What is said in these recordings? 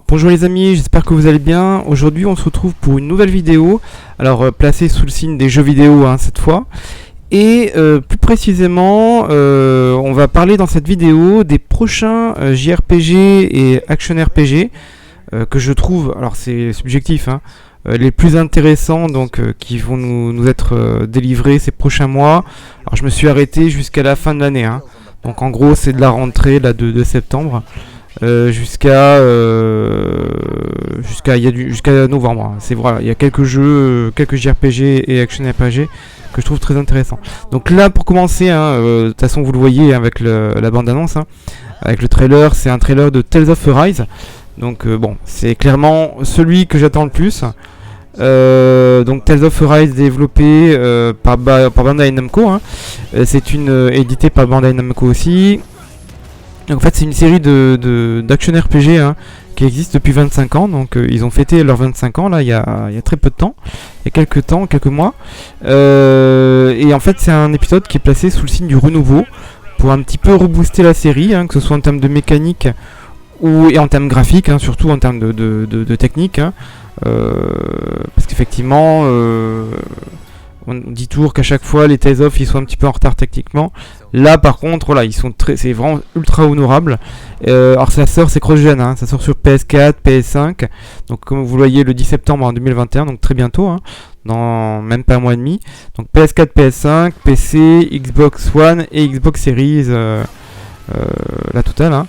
Bonjour les amis, j'espère que vous allez bien. Aujourd'hui on se retrouve pour une nouvelle vidéo, alors placée sous le signe des jeux vidéo cette fois. Et plus précisément, on va parler dans cette vidéo des prochains JRPG et Action RPG que je trouve, alors c'est subjectif, les plus intéressants donc qui vont nous être délivrés ces prochains mois. Alors je me suis arrêté jusqu'à la fin de l'année, donc en gros c'est de la rentrée là, de septembre. Jusqu'à novembre. C'est voilà, il y a quelques jeux, quelques JRPG et Action RPG que je trouve très intéressants. Donc là, pour commencer, de toute façon vous le voyez avec la bande annonce, avec le trailer, c'est un trailer de Tales of Arise. Donc bon, c'est clairement celui que j'attends le plus. Donc Tales of Arise développé par Bandai Namco. C'est édité par Bandai Namco aussi. Donc en fait c'est une série d'action RPG qui existe depuis 25 ans, donc ils ont fêté leurs 25 ans là il y a très peu de temps, il y a quelques mois, et en fait c'est un épisode qui est placé sous le signe du renouveau pour un petit peu rebooster la série, que ce soit en termes de mécanique et en termes graphiques, surtout en termes de technique, parce qu'effectivement on dit toujours qu'à chaque fois les Tales of ils sont un petit peu en retard techniquement. Là par contre voilà, c'est vraiment ultra honorable. Alors ça sort, c'est cross-gen, ça sort sur PS4, PS5. Donc comme vous le voyez le 10 septembre en 2021, donc très bientôt, dans même pas un mois et demi. Donc PS4, PS5, PC, Xbox One et Xbox Series, la totale.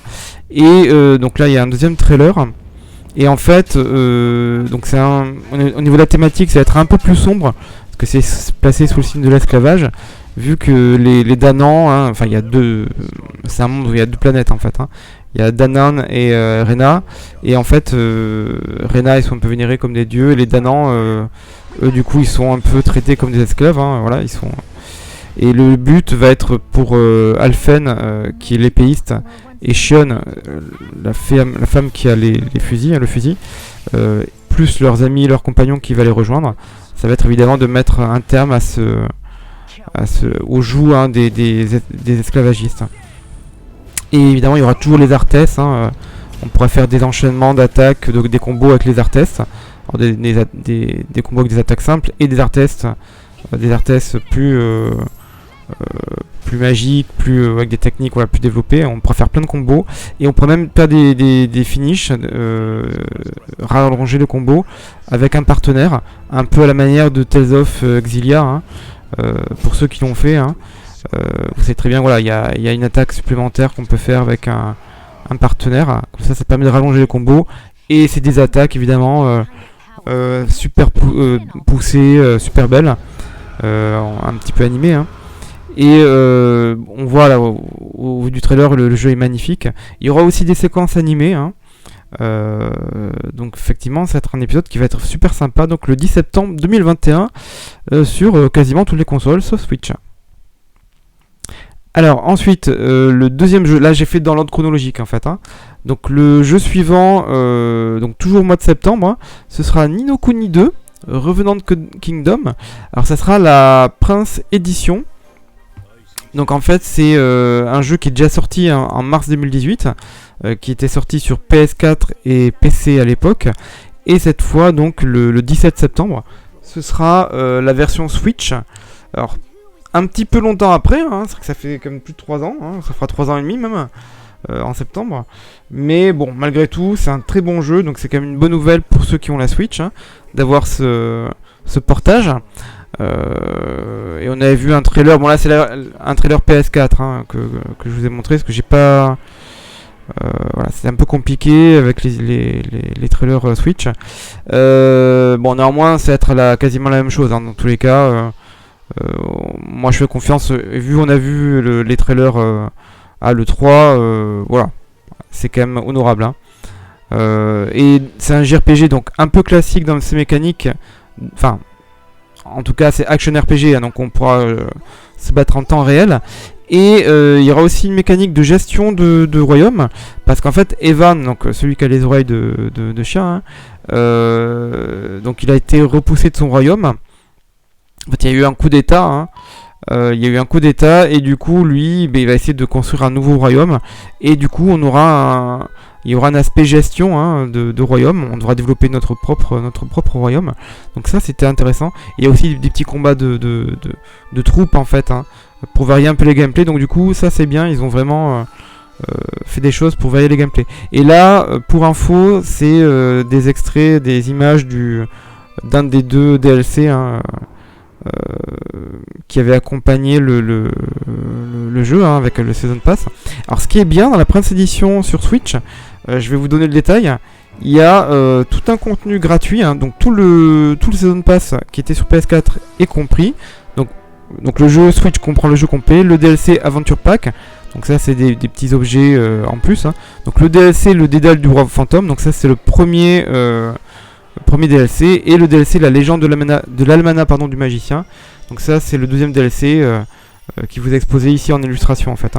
Et donc là il y a un deuxième trailer. Et en fait, donc au niveau de la thématique, ça va être un peu plus sombre. Que c'est placé sous le signe de l'esclavage, vu que les Danann, il y a c'est un monde où il y a deux planètes en fait. Il y a Danann et Rena, et en fait Rena ils sont un peu vénérés comme des dieux, et les Danann, eux du coup ils sont un peu traités comme des esclaves, voilà, ils sont. Et le but va être pour Alphen, qui est l'épéiste, et Shion, la femme qui a les fusils, le fusil, plus leurs amis, leurs compagnons qui va les rejoindre. Ça va être évidemment de mettre un terme au joug des esclavagistes. Et évidemment, il y aura toujours les Arthès. On pourrait faire des enchaînements d'attaques, des combos avec les Arthès. Des combos avec des attaques simples et des Arthès plus magiques, avec des techniques plus développées. On pourrait faire plein de combos. Et on pourrait même faire des finishes, rallonger le combo avec un partenaire, un peu à la manière de Tales of Exilia, pour ceux qui l'ont fait. Vous savez très bien, voilà, il y a une attaque supplémentaire qu'on peut faire avec un partenaire. Comme ça permet de rallonger le combo. Et c'est des attaques évidemment super poussées, super belles, un petit peu animées. Et on voit là au vu du trailer, le jeu est magnifique. Il y aura aussi des séquences animées. Donc effectivement ça va être un épisode qui va être super sympa. Donc le 10 septembre 2021 sur quasiment toutes les consoles sauf Switch. Alors ensuite le deuxième jeu, là j'ai fait dans l'ordre chronologique en fait. Donc le jeu suivant, donc toujours au mois de septembre, ce sera Ni no Kuni 2 Revenant Kingdom. Alors ça sera la Prince Edition. Donc en fait c'est un jeu qui est déjà sorti en mars 2018, qui était sorti sur PS4 et PC à l'époque, et cette fois donc le 17 septembre ce sera la version Switch. Alors un petit peu longtemps après, c'est vrai que ça fait comme plus de 3 ans, ça fera 3 ans et demi même en septembre, mais bon malgré tout c'est un très bon jeu, donc c'est quand même une bonne nouvelle pour ceux qui ont la Switch, d'avoir ce portage. Et on avait vu un trailer, bon là c'est un trailer PS4 que je vous ai montré, parce que j'ai pas voilà, c'est un peu compliqué avec les trailers Switch. Bon néanmoins ça va être quasiment la même chose, dans tous les cas. Moi je fais confiance, on a vu les trailers à l'E3, voilà, c'est quand même honorable, et c'est un JRPG donc un peu classique dans ses mécaniques, enfin en tout cas c'est action RPG, donc on pourra se battre en temps réel. Et il y aura aussi une mécanique de gestion de royaume, parce qu'en fait Evan, donc celui qui a les oreilles de chien, donc il a été repoussé de son royaume. En fait il y a eu un coup d'état, et du coup lui il va essayer de construire un nouveau royaume, et du coup il il y aura un aspect gestion de royaume. On devra développer notre propre royaume. Donc ça c'était intéressant. Il y a aussi des petits combats de troupes en fait, pour varier un peu les gameplays. Donc du coup ça c'est bien, ils ont vraiment fait des choses pour varier les gameplays. Et là, pour info, c'est des extraits, des images d'un des 2 DLC qui avait accompagné le jeu avec le Season Pass. Alors ce qui est bien dans la Prince Edition sur Switch, je vais vous donner le détail, il y a tout un contenu gratuit, donc tout le Season Pass qui était sur PS4 est compris. Donc le jeu Switch comprend le jeu complet, le DLC Adventure Pack, donc ça c'est des petits objets en plus. Donc le DLC, le Dédale du Roi Fantôme, donc ça c'est le premier DLC, et le DLC La Légende de l'Almanach du Magicien, donc ça c'est le deuxième DLC qui vous est exposé ici en illustration en fait.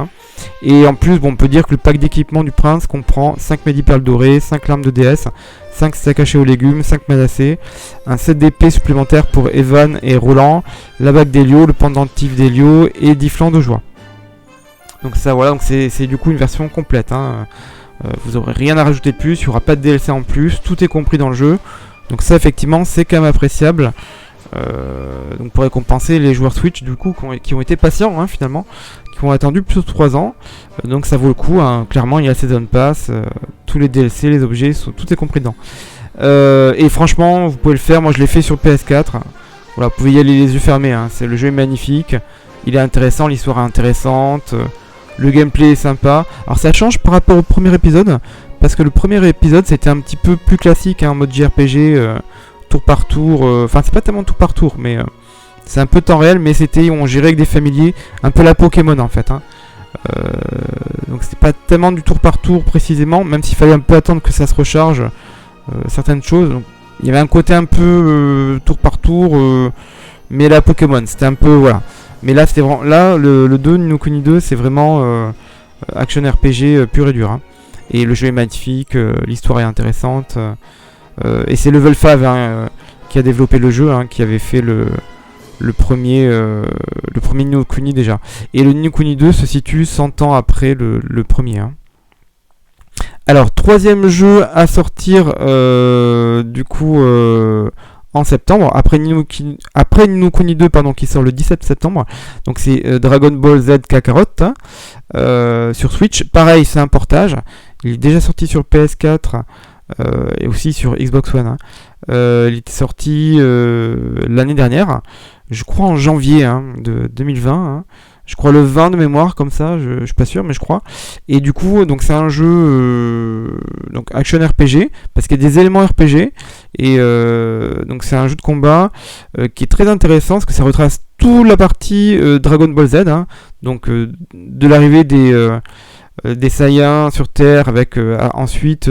Et en plus, on peut dire que le pack d'équipement du prince comprend 5 médiperles dorées, 5 larmes de déesse, 5 steaks hachés aux légumes, 5 menacés, un set d'épées supplémentaires pour Evan et Roland, la bague d'Helio, le pendentif d'Helio et 10 flancs de joie. Donc ça voilà, donc c'est du coup une version complète. Vous aurez rien à rajouter de plus, il n'y aura pas de DLC en plus, tout est compris dans le jeu. Donc ça effectivement c'est quand même appréciable. Donc pour récompenser les joueurs Switch du coup qui ont été patients finalement, qui ont attendu plus de 3 ans. Donc ça vaut le coup, clairement il y a le Season Pass, tous les DLC, les objets, tout est compris dedans. Et franchement vous pouvez le faire, moi je l'ai fait sur PS4. Voilà, vous pouvez y aller les yeux fermés, le jeu est magnifique, il est intéressant, l'histoire est intéressante, le gameplay est sympa. Alors ça change par rapport au premier épisode, parce que le premier épisode c'était un petit peu plus classique, en mode JRPG, tour par tour, enfin c'est pas tellement tour par tour, mais c'est un peu temps réel, mais on gérait avec des familiers, un peu la Pokémon en fait. Donc c'était pas tellement du tour par tour précisément, même s'il fallait un peu attendre que ça se recharge certaines choses. Donc, il y avait un côté un peu tour par tour, mais la Pokémon, c'était un peu voilà. Mais là c'était vraiment, là le 2, Ni no Kuni 2, c'est vraiment action RPG pur et dur. Et le jeu est magnifique, l'histoire est intéressante. Et c'est Level 5 qui a développé le jeu, qui avait fait le premier Ni no Kuni déjà. Et le Ni no Kuni 2 se situe 100 ans après le premier. Alors, troisième jeu à sortir du coup en septembre, après Ni no Kuni 2 qui sort le 17 septembre. Donc c'est Dragon Ball Z Kakarot sur Switch. Pareil, c'est un portage. Il est déjà sorti sur PS4 et aussi sur Xbox One. Il était sorti l'année dernière, je crois en janvier de 2020. Je crois le 20 de mémoire, comme ça, je suis pas sûr, mais je crois. Et du coup, donc c'est un jeu donc action RPG, parce qu'il y a des éléments RPG. Et donc c'est un jeu de combat qui est très intéressant, parce que ça retrace toute la partie Dragon Ball Z. Donc de l'arrivée des Saiyans sur Terre, avec ensuite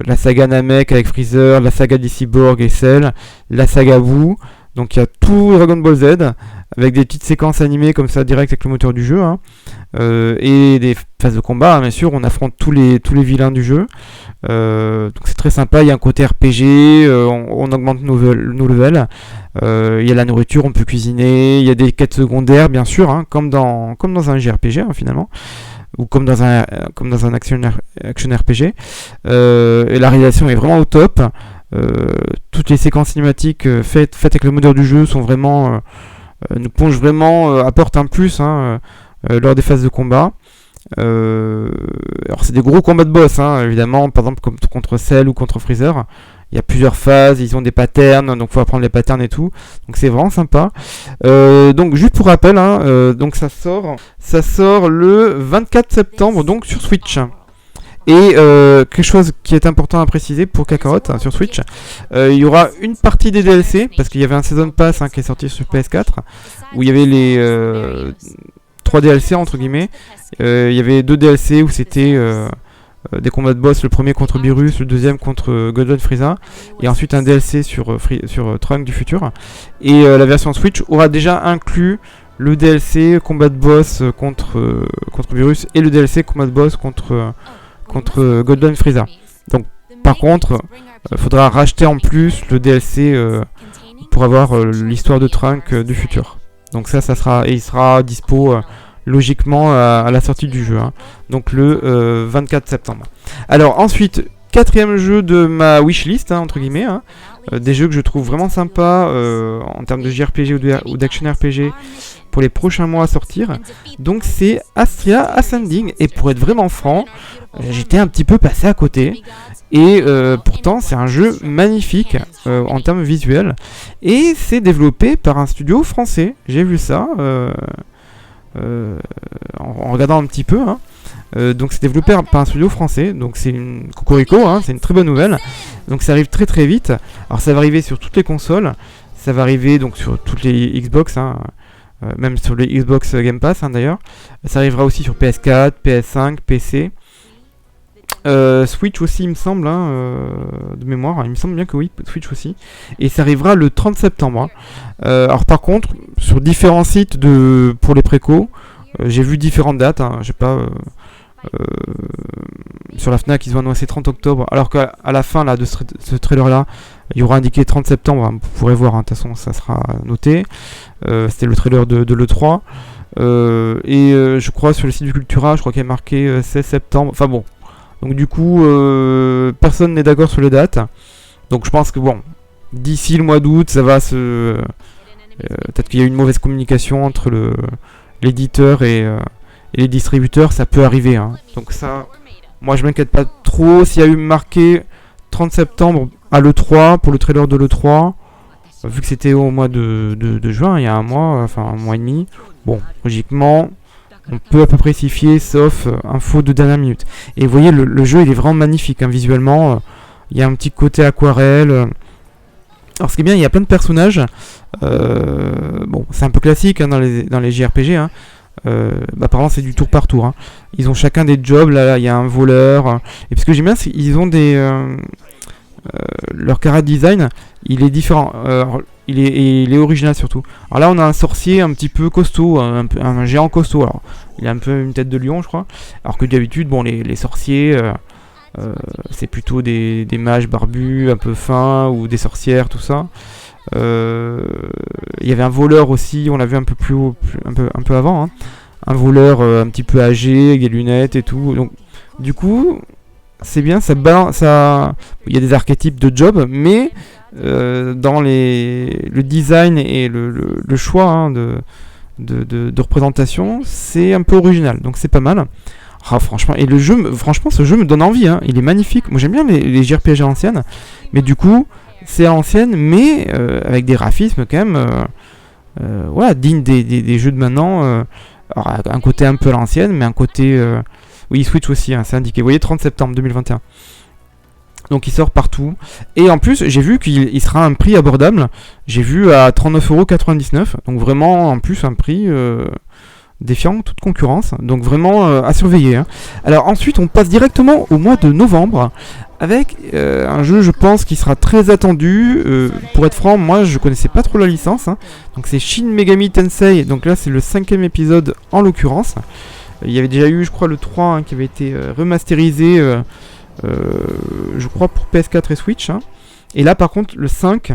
la saga Namek avec Freezer, la saga des cyborgs et Cell, la saga Buu. Donc il y a tout Dragon Ball Z avec des petites séquences animées comme ça direct avec le moteur du jeu, et des phases de combat, bien sûr. On affronte tous les vilains du jeu, donc c'est très sympa. Il y a un côté RPG, on augmente nos levels, il y a la nourriture, on peut cuisiner, il y a des quêtes secondaires bien sûr, comme dans un JRPG finalement, ou comme dans un action RPG, et la réalisation est vraiment au top. Toutes les séquences cinématiques faites avec le moteur du jeu sont vraiment nous plongent vraiment, apportent un plus lors des phases de combat. Alors c'est des gros combats de boss évidemment, par exemple comme contre Cell ou contre Freezer. Il y a plusieurs phases, ils ont des patterns, donc faut apprendre les patterns et tout. Donc c'est vraiment sympa. Donc juste pour rappel, donc ça sort le 24 septembre donc sur Switch. Et quelque chose qui est important à préciser pour Kakarot sur Switch, il y aura une partie des DLC, parce qu'il y avait un Season Pass qui est sorti sur PS4, où il y avait les 3 DLC entre guillemets. Il y avait 2 DLC où c'était des combats de boss, le premier contre Beerus, le deuxième contre Golden Frieza, et ensuite un DLC sur Trunks du futur. Et la version Switch aura déjà inclus le DLC combat de boss contre Beerus et le DLC combat de boss contre Golden Frieza. Donc par contre, faudra racheter en plus le DLC pour avoir l'histoire de Trunks du futur. Donc ça sera, et il sera dispo logiquement à la sortie du jeu, hein. Donc le 24 septembre. Alors ensuite, quatrième jeu de ma wishlist, hein, entre guillemets, hein, des jeux que je trouve vraiment sympas en termes de JRPG ou d'action RPG pour les prochains mois à sortir. Donc c'est Astria Ascending, et pour être vraiment franc, j'étais un petit peu passé à côté. Et pourtant c'est un jeu magnifique en termes visuels, et c'est développé par un studio français. J'ai vu ça en regardant un petit peu, hein. Donc c'est développé par un studio français, donc c'est une cocorico, hein, c'est une très bonne nouvelle. Donc ça arrive très très vite. Alors ça va arriver sur toutes les consoles, ça va arriver donc sur toutes les Xbox, hein, même sur les Xbox Game Pass, hein, d'ailleurs. Ça arrivera aussi sur PS4, PS5, PC. Switch aussi, il me semble, hein, de mémoire, il me semble bien que oui, Switch aussi. Et ça arrivera le 30 septembre. Hein. Alors par contre, sur différents sites pour les précos, j'ai vu différentes dates, hein, je sais pas, sur la Fnac ils ont annoncé 30 octobre, alors qu'à la fin là, de ce trailer là, il y aura indiqué 30 septembre, hein, vous pourrez voir, hein, de toute façon ça sera noté. C'était le trailer de l'E3. Je crois sur le site du Cultura, je crois qu'il y a marqué 16 septembre, enfin bon. Donc du coup, personne n'est d'accord sur les dates. Donc je pense que bon, d'ici le mois d'août, ça va se... peut-être qu'il y a eu une mauvaise communication entre l'éditeur et les distributeurs, ça peut arriver. Hein. Donc ça, moi je m'inquiète pas trop. S'il y a eu marqué 30 septembre à l'E3, pour le trailer de l'E3, vu que c'était au mois de juin, il y a un mois, enfin un mois et demi, bon, logiquement... on peut à peu près s'y fier, sauf info de dernière minute. Et vous voyez, le jeu il est vraiment magnifique, hein, visuellement. Il y a un petit côté aquarelle. Alors ce qui est bien, il y a plein de personnages. Bon, c'est un peu classique, hein, dans les JRPG. Hein. Apparemment c'est du tour par tour. Hein. Ils ont chacun des jobs. Là, il y a un voleur. Et ce que j'aime bien, c'est qu'ils ont leur chara design, il est différent. Il est original surtout. Alors là on a un sorcier un petit peu costaud, un géant costaud. Alors, il a un peu une tête de lion je crois. Alors que d'habitude bon les sorciers c'est plutôt des mages barbus un peu fins ou des sorcières, tout ça. Il y avait un voleur aussi, on l'a vu un peu plus haut, un peu avant, hein. Un voleur un petit peu âgé avec des lunettes et tout. Donc du coup c'est bien, ça balance, il y a des archétypes de job, mais dans le design et le choix, hein, de représentation, c'est un peu original, donc c'est pas mal. Ah, franchement, et franchement, ce jeu me donne envie, hein, il est magnifique. Moi j'aime bien les JRPG à l'ancienne, mais du coup, c'est à l'ancienne, mais avec des graphismes quand même, voilà, dignes des jeux de maintenant. Alors, un côté un peu à l'ancienne, mais un côté... oui, Switch aussi, hein, c'est indiqué. Vous voyez, 30 septembre 2021. Donc il sort partout. Et en plus, j'ai vu qu'il sera à un prix abordable. J'ai vu à 39,99€. Donc vraiment, en plus, un prix défiant toute concurrence. Donc vraiment à surveiller. Hein. Alors ensuite, on passe directement au mois de novembre. Avec un jeu, je pense, qui sera très attendu. Pour être franc, moi, je connaissais pas trop la licence. Hein. Donc c'est Shin Megami Tensei. Donc là, c'est le 5e épisode en l'occurrence. Il y avait déjà eu, je crois, le 3 hein, qui avait été remasterisé, je crois, pour PS4 et Switch. Hein. Et là, par contre, le 5,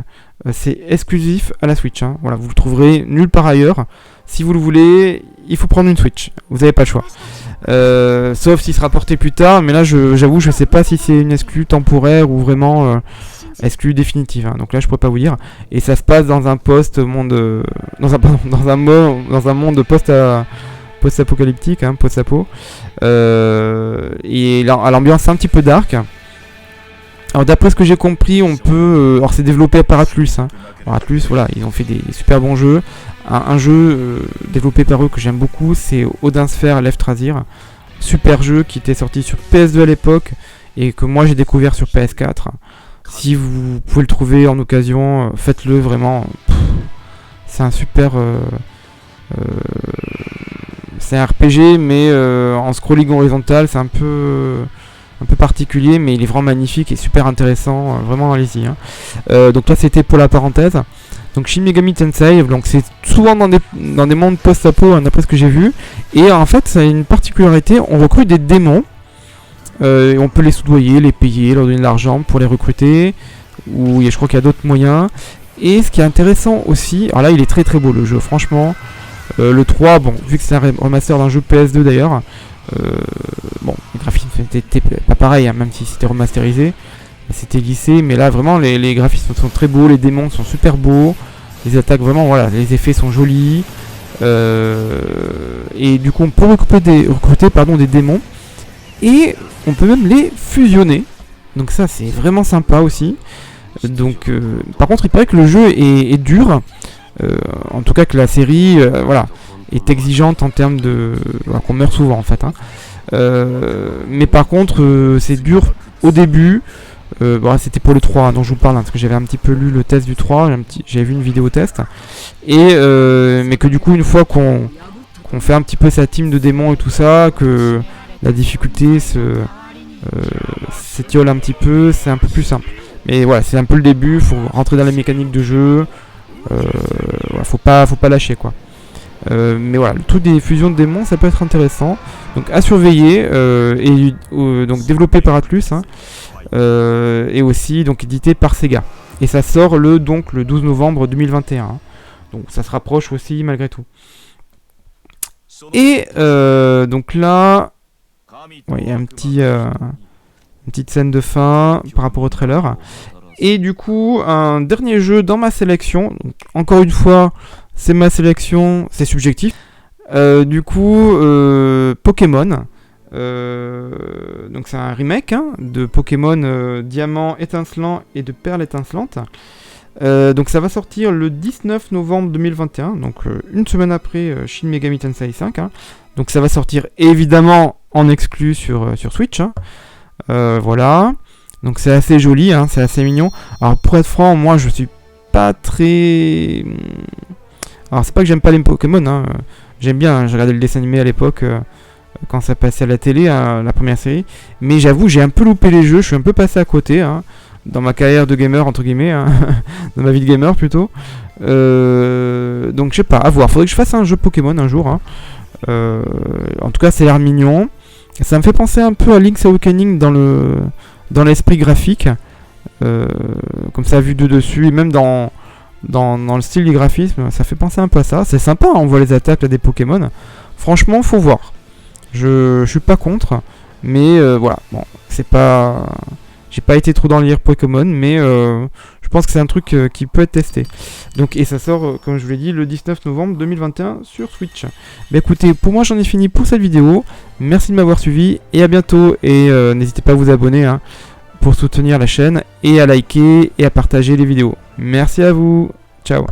c'est exclusif à la Switch. Hein. Voilà, vous le trouverez nulle part ailleurs. Si vous le voulez, il faut prendre une Switch. Vous n'avez pas le choix. Sauf s'il sera porté plus tard. Mais là, j'avoue, je ne sais pas si c'est une exclue temporaire ou vraiment exclue définitive. Hein. Donc là, je ne pourrais pas vous dire. Et ça se passe dans un monde post-apocalyptique, hein, post-apo. Et à l'ambiance un petit peu dark. Alors d'après ce que j'ai compris, on peut... alors c'est développé par Atlus. Hein. Alors Atlus, voilà, ils ont fait des super bons jeux. Un jeu développé par eux que j'aime beaucoup, c'est Odin Sphere Left Razir. Super jeu qui était sorti sur PS2 à l'époque et que moi j'ai découvert sur PS4. Si vous pouvez le trouver en occasion, faites-le vraiment. C'est un super... c'est un RPG mais en scrolling horizontal, c'est un peu particulier, mais il est vraiment magnifique et super intéressant, vraiment allez-y. Hein. Donc là c'était pour la parenthèse. Donc Shin Megami Tensei, donc c'est souvent dans des mondes post-apo, hein, d'après ce que j'ai vu. Et en fait ça a une particularité, on recrute des démons, et on peut les soudoyer, les payer, leur donner de l'argent pour les recruter, ou je crois qu'il y a d'autres moyens. Et ce qui est intéressant aussi, alors là il est très très beau le jeu, franchement. Le 3, bon, vu que c'est un remaster d'un jeu PS2 d'ailleurs, bon, les graphismes étaient pas pareil, hein, même si c'était remasterisé, c'était lissé, mais là vraiment les graphismes sont très beaux, les démons sont super beaux, les attaques vraiment, voilà, les effets sont jolis, et du coup on peut recruter des démons, et on peut même les fusionner, donc ça c'est vraiment sympa aussi. Donc, par contre il paraît que le jeu est dur, en tout cas que la série voilà, est exigeante en termes de... Voilà, qu'on meurt souvent en fait, hein. Mais par contre c'est dur au début. Bon, c'était pour le 3 hein, dont je vous parle, hein, parce que j'avais un petit peu lu le test du 3, j'avais vu une vidéo test, et mais que du coup une fois qu'on fait un petit peu sa team de démons et tout ça, que la difficulté s'étiole un petit peu, c'est un peu plus simple. Mais voilà, c'est un peu le début, faut rentrer dans les mécaniques de jeu, voilà, faut pas lâcher quoi. Mais voilà, le truc des fusions de démons, ça peut être intéressant. Donc à surveiller, donc développé par Atlus, hein, et aussi donc édité par Sega. Et ça sort le 12 novembre 2021. Hein. Donc ça se rapproche aussi malgré tout. Et donc là, il y a une petite scène de fin par rapport au trailer. Et du coup, un dernier jeu dans ma sélection. Donc, encore une fois, c'est ma sélection, c'est subjectif. Du coup, Pokémon. Donc c'est un remake hein, de Pokémon Diamant étincelant et de Perle étincelante. Donc ça va sortir le 19 novembre 2021, donc une semaine après Shin Megami Tensei 5. Hein. Donc ça va sortir évidemment en exclu sur Switch. Hein. Voilà. Donc c'est assez joli, hein, c'est assez mignon. Alors pour être franc, moi je suis pas très... Alors c'est pas que j'aime pas les Pokémon, hein. J'aime bien, hein, j'ai regardé le dessin animé à l'époque quand ça passait à la télé, hein, la première série. Mais j'avoue, j'ai un peu loupé les jeux, je suis un peu passé à côté, hein, dans ma carrière de gamer, entre guillemets, hein, dans ma vie de gamer plutôt. Donc je sais pas, à voir. Faudrait que je fasse un jeu Pokémon un jour. Hein. En tout cas, c'est l'air mignon. Ça me fait penser un peu à Link's Awakening dans l'esprit graphique. Comme ça, vu de dessus, et même dans le style du graphisme, ça fait penser un peu à ça. C'est sympa, hein, on voit les attaques là, des Pokémon. Franchement, faut voir. Je suis pas contre, mais voilà. Bon, c'est pas... J'ai pas été trop dans le lire Pokémon, mais je pense que c'est un truc qui peut être testé. Donc, et ça sort, comme je vous l'ai dit, le 19 novembre 2021 sur Switch. Bah écoutez, pour moi j'en ai fini pour cette vidéo. Merci de m'avoir suivi et à bientôt. Et n'hésitez pas à vous abonner hein, pour soutenir la chaîne et à liker et à partager les vidéos. Merci à vous. Ciao.